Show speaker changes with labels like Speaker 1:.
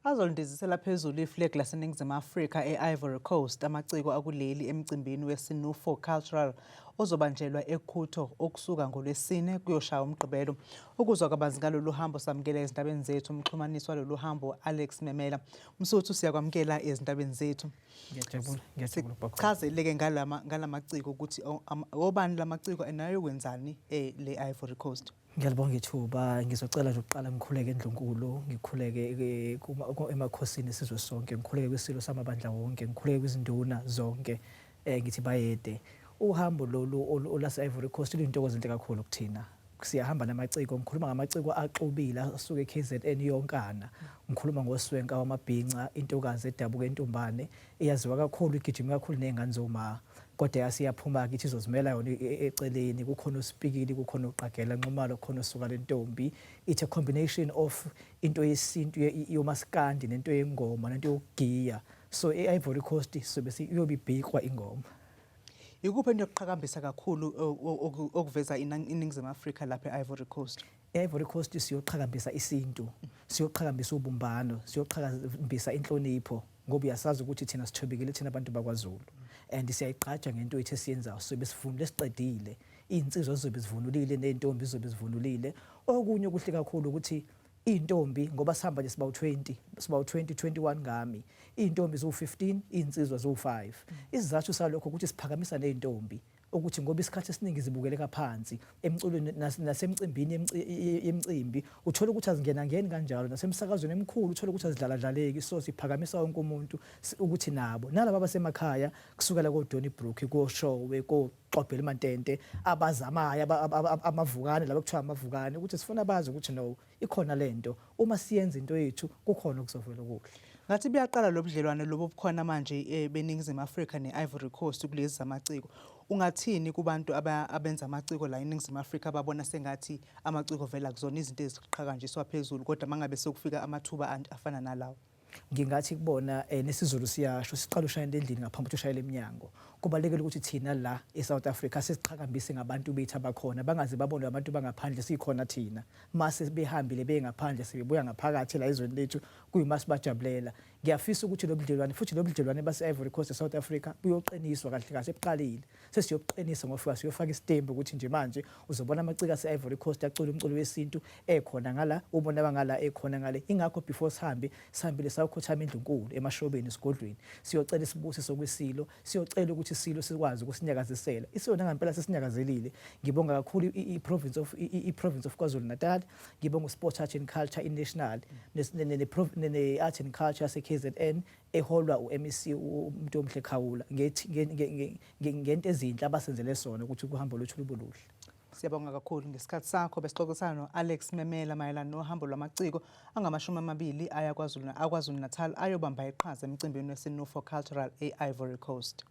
Speaker 1: Azolindizisela phezulu iflag laseNingizimu Afrika e-Ivory Coast amaciko akuleli emcimbini weSinufo Cultural ozobanjelwa eQuito okusuka ngoLwesine kuyoshaya umgqibelo. Ukuzwa kabanzi ngalolu hambo samukela ezindabeni zethu umxhumanisi walolu hambo Alex Memela. Msuthu siyakwamukela ezindabeni zethu.
Speaker 2: Ngiyajabula baba.
Speaker 1: Chazeleke ngalamaciko ukuthi obani lamaciko enayo kwenzani le Ivory Coast.
Speaker 2: Ngiyalibonga ithuba, ngizocela nje ukuqala ngikhuleke eNdlunkulu, ngikhuleke emakhosini sizwe sonke, ngikhuleke kwisilo samabandla wonke, ngikhuleke kwizinduna zonke, ngithi bayede. Uhambo lolu olase Ivory Coast luyintokozo enhle kakhulu kuthina. Siyahamba namaciko, ngikhuluma ngamaciko axubile asuke eKZN yonkana. Ngikhuluma ngoswenka wamabhinca, intokazi edabuka entombane, iyaziwa kakhulu igijima kakhulu nezingane zoma. Kodwa yasiyaphuma kithi izozimela yona eceleni, kukhona uSpikili, kukhona uQagela Nxumalo, kukhona uSuka lentombi. It's a combination of into yesintu yomaskandi nento yengoma nento yokugiya. So eIvory Coast sobe iyobibhikwa ingoma.
Speaker 1: Ikuphi into yokuqhakambisa kakhulu okuveza iNingizimu Afrika lapha eIvory Coast?
Speaker 2: eIvory Coast siyoqhakambisa isintu, siyoqhakambisa ubumbano, siyoqhakambisa inhlonipho ngoba uyasazi ukuthi thina sithobekile thina abantu bakwaZulu. And siyayigqaja ngento ethe siyenzayo sobe sivunule siqedile, insizwa zizobe zivunulile nentombi zizobe zivunulile. Okunye okuhle kakhulu ukuthi intombi ngoba sihamba nje sibawu 21 ngami, intombi zo15, insizwa zo5. Isizathu salokho ukuthi siphakamisa nentombi ukuthi ngoba isikhathi esiningi zibukeleka phansi emculweni nasemcimbini yemicimbi uthola ukuthi azingena kanjalo, nasemsakazweni emkhulu uthola ukuthi azidlaladlaleki. So siphakamisa wonke umuntu ukuthi nabo nalabo abasemakhaya kusukela koDonnybrook koShowe koXhobhela eMantente abazamayo amavukane labo kuthiwa amavukane ukuthi sifuna bazi ukuthi no ikhona lento uma siyenza into yethu kukhona okuzovela okuhle.
Speaker 1: Ngathi biyaqala lobudlelwane lobo bukhona manje beNingizimu Afrika neIvory Coast kulezi zamaciko. Ungathini kubantu abenza amaciko la eNingizimu Afrika ababona sengathi amaciko vela kuzona izinto eziqhakanjiswa phezulu kodwa mangabe sekufika amathuba afana nalawo?
Speaker 2: Ngingathi kubona nesizulu siyasho siqala ushayela endlini ngaphambi kokuthi ushayele eminyango. Kubalekile ukuthi thina la eSouth Africa sesiqhakambise ngabantu bethu abakhona bangaze babone abantu bangaphandle sikhona thina. Mase behambile bengaphandle sebebuya ngaphakathi la ezweni lethu kuyimasi bajabulela. Ngiyafisa ukuthi lobudlelwane futhi lobudlelwane base-Ivory Coast eSouth Africa buyoqiniswa kahle kahle ebuqalile. Sesiyobuqinisa ngofika siyofaka isitembu ukuthi nje manje uzobona amaciko ase-Ivory Coast acula umculo wesintu ekhona ngala ubona bangala ekhona ngale. Ingakho before sihambile sayokhothama eNdlunkulu emashobeni esigodlweni siyocela isibusiso kwesilo, siyocela ukuthi isilo sikwazi ukusinyakazisela. Isona ngempela sesinyakazelile. Ngibonga kakhulu i-province of KwaZulu Natal, ngibonga uSport Art and Culture International ne-Art and Culture KZN eholwa uMEC umuntu omhle Khawula ngento ezinhle abasenzele sona ukuthi kuhambo lwethu lubuluhle.
Speaker 1: Siyabonga kakhulu ngesikhathi sakho besixoxisana no-Alex Memela mayelana nohambo lwamaciko angamashumi 20 aya KwaZulu Natal ayobamba iqhaza emcimbini weSinufo Cultural eIvory Coast.